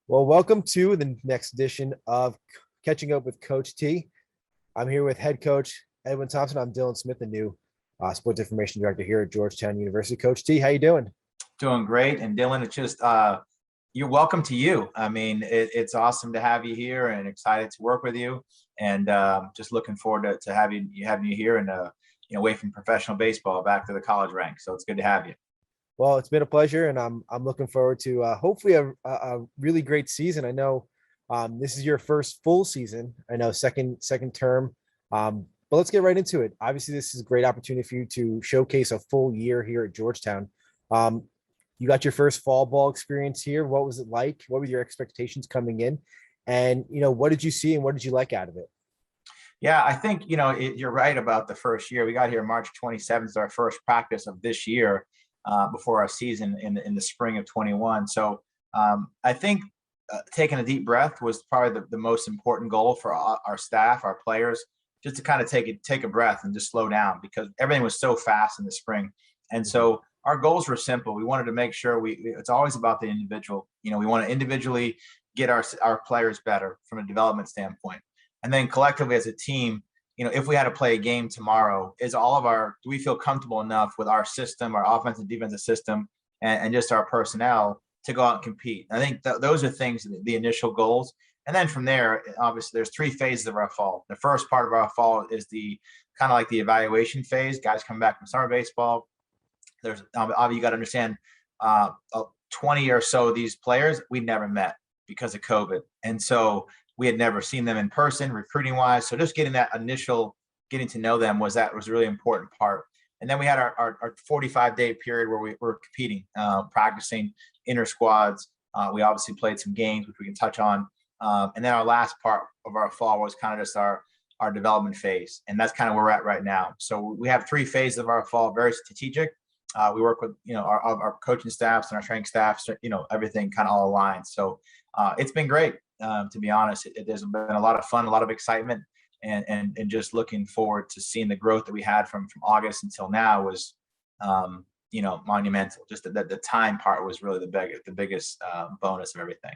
Well, welcome to the next edition of Catching Up with Coach T. I'm here with head coach Edwin Thompson. I'm Dylan Smith, the new sports information director here at Georgetown University. Coach T, how you doing? Doing great. And Dylan, it's just you're welcome to you. I mean, it's awesome to have you here and excited to work with you. And just looking forward to having you here and away from professional baseball back to the college ranks. So it's good to have you. Well, it's been a pleasure, and I'm looking forward to hopefully a really great season. I know this is your first full season. I know second term, but let's get right into it. Obviously, this is a great opportunity for you to showcase a full year here at Georgetown. Um, you got your first fall ball experience here. What was it like? What were your expectations coming in? And what did you see and what did you like out of it? Yeah, I think you're right about the first year. We got here March 27th, is our first practice of this year before our season in the spring of 21. So I think taking a deep breath was probably the most important goal for our staff, our players, just to kind of take a breath and just slow down because everything was so fast in the spring. And so our goals were simple. We wanted to make sure it's always about the individual. We want to individually get our players better from a development standpoint. And then collectively as a team, if we had to play a game tomorrow, do we feel comfortable enough with our system, our offensive and defensive system, and just our personnel to go out and compete? I think those are things, the initial goals. And then from there, obviously, there's three phases of our fall. The first part of our fall is the kind of like the evaluation phase. Guys come back from summer baseball. There's obviously you got to understand 20 or so of these players we never met because of COVID. And so we had never seen them in person, recruiting wise. So just getting to know them was a really important part. And then we had our 45-day period where we were competing, practicing inter squads. We obviously played some games, which we can touch on. And then our last part of our fall was kind of just our development phase. And that's kind of where we're at right now. So we have three phases of our fall, very strategic. We work with, our coaching staffs and our training staffs, everything kind of all aligned. So it's been great. To be honest, there's been a lot of fun, a lot of excitement, and just looking forward to seeing the growth that we had from August until now was, monumental. Just the time part was really the biggest bonus of everything.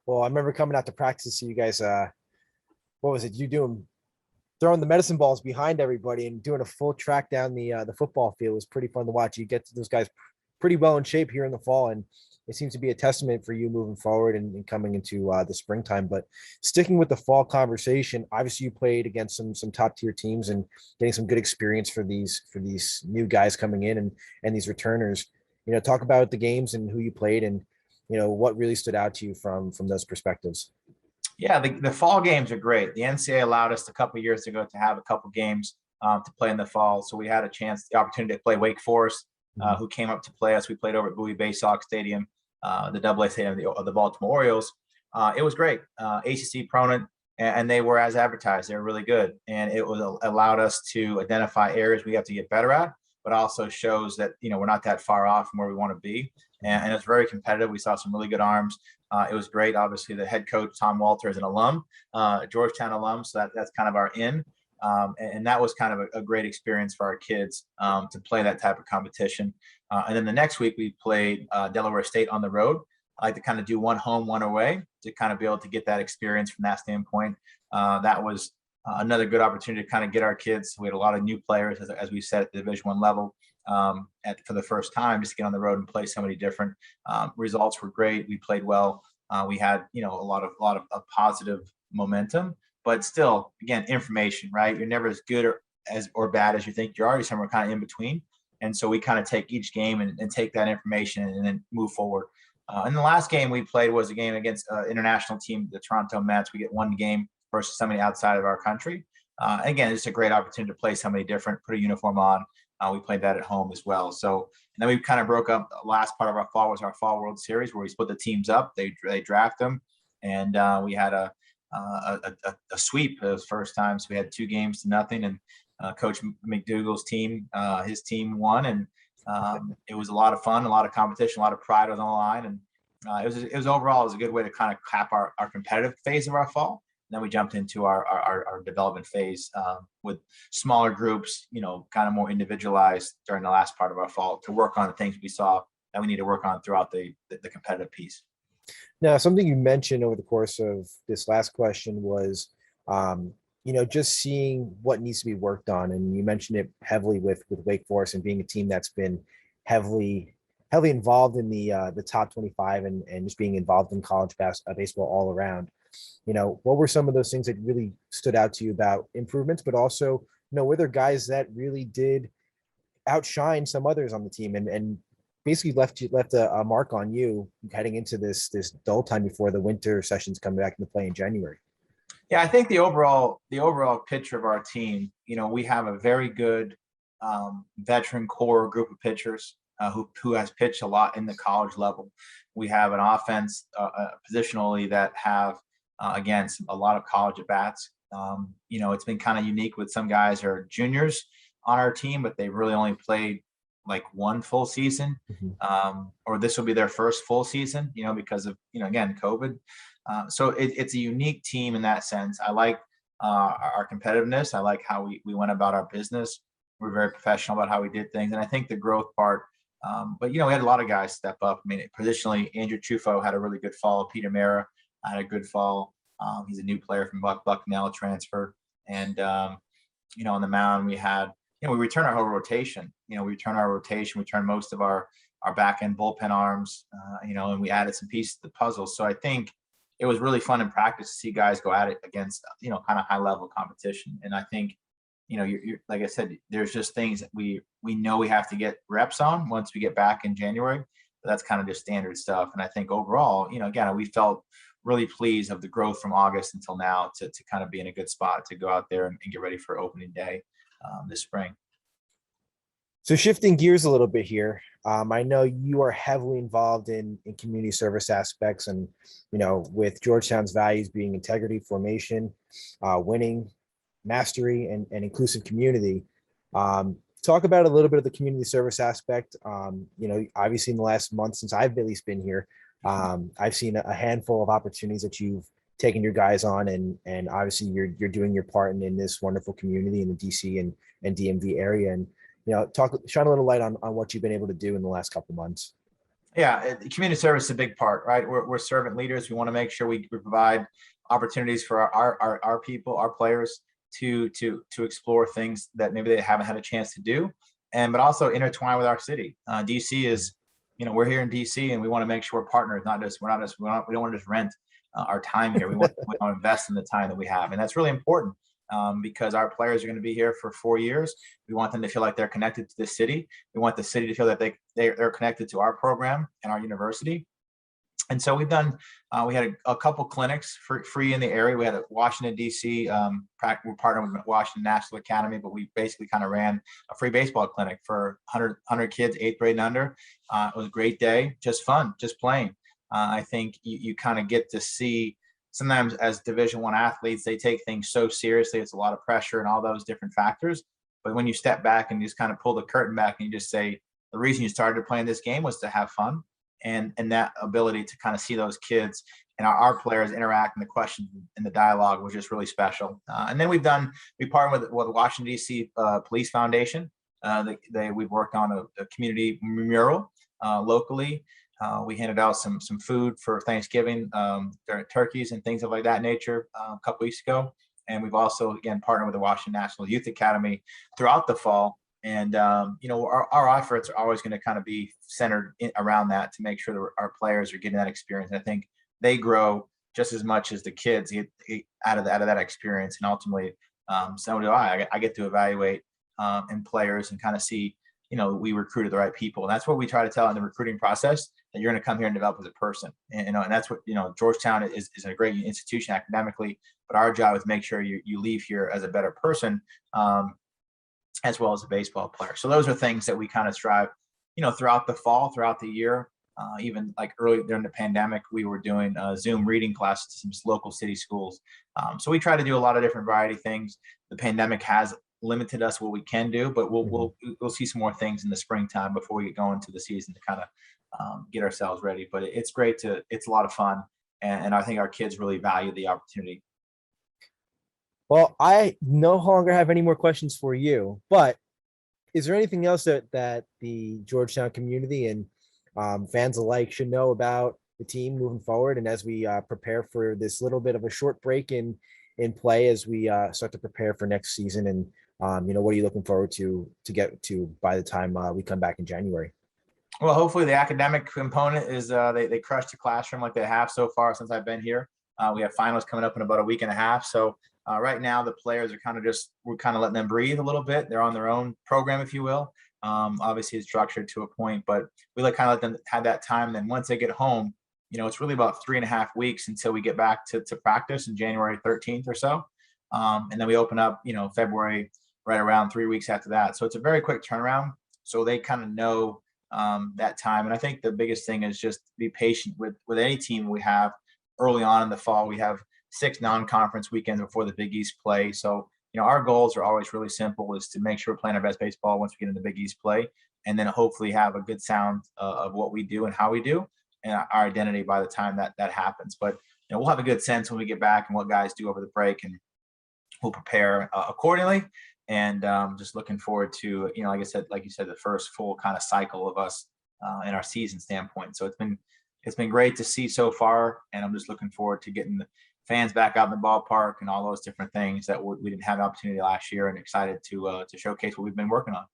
Well, I remember coming out to practice to see you guys. What was it? You doing throwing the medicine balls behind everybody and doing a full track down the football field was pretty fun to watch. You get those guys pretty well in shape here in the fall, and it seems to be a testament for you moving forward and coming into the springtime. But sticking with the fall conversation, obviously you played against some top tier teams and getting some good experience for these new guys coming in and these returners. Talk about the games and who you played and what really stood out to you from those perspectives. Yeah, the fall games are great. The NCAA allowed us a couple of years ago to have a couple games to play in the fall, so we had the opportunity to play Wake Forest, who came up to play us. We played over at Bowie Bay Sox Stadium, the AA stadium of the Baltimore Orioles. It was great. ACC opponent, and they were as advertised. They were really good, and it allowed us to identify areas we have to get better at, but also shows that we're not that far off from where we want to be. And it's very competitive. We saw some really good arms. It was great. Obviously, the head coach Tom Walter is an alum, Georgetown alum, so that's kind of our in. And that was kind of a great experience for our kids to play that type of competition. And then the next week we played Delaware State on the road. I like to kind of do one home, one away to kind of be able to get that experience from that standpoint. That was another good opportunity to kind of get our kids. We had a lot of new players, as we said, at the Division I level for the first time, just to get on the road and play somebody different. Results were great. We played well. We had a lot of positive momentum. But still, again, information, right? You're never as good or bad as you think you are. You're somewhere kind of in between. And so we kind of take each game and take that information and then move forward. And the last game we played was a game against an international team, the Toronto Mets. We get one game versus somebody outside of our country. Again, it's a great opportunity to play somebody different, put a uniform on. We played that at home as well. So, and then we kind of broke up. The last part of our fall was our Fall World Series, where we split the teams up. They draft them. And we had a sweep those first times. So we had 2-0, and Coach McDougal's team, his team won, and it was a lot of fun, a lot of competition, a lot of pride was on the line, and it was overall a good way to kind of cap our competitive phase of our fall. And then we jumped into our development phase with smaller groups, kind of more individualized during the last part of our fall to work on the things we saw that we need to work on throughout the competitive piece. Now, something you mentioned over the course of this last question was, um, just seeing what needs to be worked on, and you mentioned it heavily with Wake Forest and being a team that's been heavily heavily involved in the top 25 and just being involved in college baseball all around. What were some of those things that really stood out to you about improvements, but also, were there guys that really did outshine some others on the team and basically left a mark on you heading into this dull time before the winter sessions come back into play in January? Yeah, I think the overall picture of our team, we have a very good veteran core group of pitchers who has pitched a lot in the college level. We have an offense positionally that have again a lot of college at bats. It's been kind of unique with some guys who are juniors on our team, but they really only played like one full season, Mhm. or this will be their first full season, because of again COVID. So it's a unique team in that sense. I like our competitiveness. I like how we went about our business. We're very professional about how we did things, and I think the growth part. But we had a lot of guys step up. I mean, positionally, Andrew Trufo had a really good fall. Peter Mara had a good fall. He's a new player from Bucknell transfer, and on the mound we had. We return our whole rotation. We return most of our back end bullpen arms. And we added some pieces to the puzzle. So I think it was really fun in practice to see guys go at it against kind of high level competition. And I think you're like I said, there's just things that we know we have to get reps on once we get back in January. But that's kind of just standard stuff. And I think overall, again, we felt really pleased of the growth from August until now to kind of be in a good spot to go out there and get ready for opening day this spring. So shifting gears a little bit here, I know you are heavily involved in community service aspects, and with Georgetown's values being integrity, formation, winning, mastery, and inclusive community. Talk about a little bit of the community service aspect. Obviously in the last month since I've at least been here, I've seen a handful of opportunities that you've taken your guys on, and obviously you're doing your part in this wonderful community in the DC and DMV area, and shine a little light on what you've been able to do in the last couple of months. Yeah, community service is a big part, right? We're servant leaders. We want to make sure we provide opportunities for our people, our players to explore things that maybe they haven't had a chance to do, but also intertwine with our city. DC is, we're here in DC, and we want to make sure we're partners. We don't want to just rent our time here. We want to invest in the time that we have, and that's really important. Because our players are going to be here for 4 years. We want them to feel like they're connected to the city. We want the city to feel that they're connected to our program and our university. And so we had a couple clinics for free in the area. We had a Washington, D.C. We're partnered with Washington National Academy, but we basically kind of ran a free baseball clinic for 100 kids, 8th grade and under. It was a great day, just fun, just playing. I think you kind of get to see, sometimes as Division I athletes, they take things so seriously. It's a lot of pressure and all those different factors. But when you step back and you just kind of pull the curtain back and you just say, the reason you started playing this game was to have fun, and that ability to kind of see those kids and our players interact, and the questions and the dialogue was just really special. And then we partnered with the Washington D.C. Police Foundation. We've worked on a community mural locally. We handed out some food for Thanksgiving, turkeys and things of like that nature a couple weeks ago. And we've also, again, partnered with the Washington National Youth Academy throughout the fall. And, our efforts are always going to kind of be centered around that to make sure that our players are getting that experience. And I think they grow just as much as the kids get out of that experience. And ultimately, so do I. I get to evaluate in players and kind of see, we recruited the right people. And that's what we try to tell in the recruiting process, that you're going to come here and develop as a person. And that's what, Georgetown is a great institution academically, but our job is to make sure you leave here as a better person, as well as a baseball player. So those are things that we kind of strive, throughout the fall, throughout the year. Even like early during the pandemic, we were doing Zoom reading classes to some local city schools. So we try to do a lot of different variety of things. The pandemic has limited us what we can do, but we'll see some more things in the springtime before we get going to the season to kind of get ourselves ready. But it's great it's a lot of fun, and I think our kids really value the opportunity. Well, I no longer have any more questions for you, but is there anything else that the Georgetown community and fans alike should know about the team moving forward, and as we prepare for this little bit of a short break in play as we start to prepare for next season. And what are you looking forward to get to by the time we come back in January? Well, hopefully the academic component is they crushed the classroom like they have so far since I've been here. We have finals coming up in about a week and a half. So right now the players are we're kind of letting them breathe a little bit. They're on their own program, if you will. Obviously it's structured to a point, but we kind of let them have that time. Then once they get home, it's really about 3.5 weeks until we get back to practice in January 13th or so. And then we open up, February, right around 3 weeks after that. So it's a very quick turnaround. So they kind of know that time. And I think the biggest thing is just be patient with any team we have early on in the fall. We have 6 non-conference weekends before the Big East play. So, our goals are always really simple, is to make sure we're playing our best baseball once we get into Big East play, and then hopefully have a good sound of what we do and how we do and our identity by the time that happens. But, we'll have a good sense when we get back and what guys do over the break, and we'll prepare accordingly. And just looking forward to, like you said, the first full kind of cycle of us in our season standpoint. So it's been great to see so far, and I'm just looking forward to getting the fans back out in the ballpark and all those different things that we didn't have the opportunity last year, and excited to showcase what we've been working on.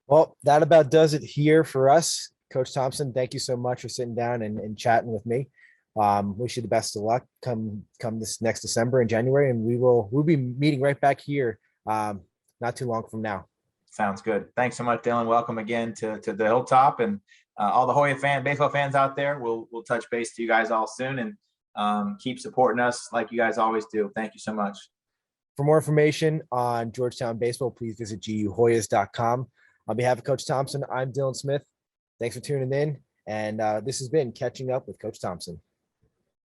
Well, that about does it here for us. Coach Thompson, thank you so much for sitting down and chatting with me. Wish you the best of luck come this next December and January, and we'll be meeting right back here not too long from now. Sounds good. Thanks so much, Dylan. Welcome again to the Hilltop, and all the Hoya baseball fans out there. We'll touch base to you guys all soon, and keep supporting us like you guys always do. Thank you so much. For more information on Georgetown baseball, please visit guhoyas.com. On behalf of Coach Thompson, I'm Dylan Smith. Thanks for tuning in, and this has been Catching Up with Coach Thompson.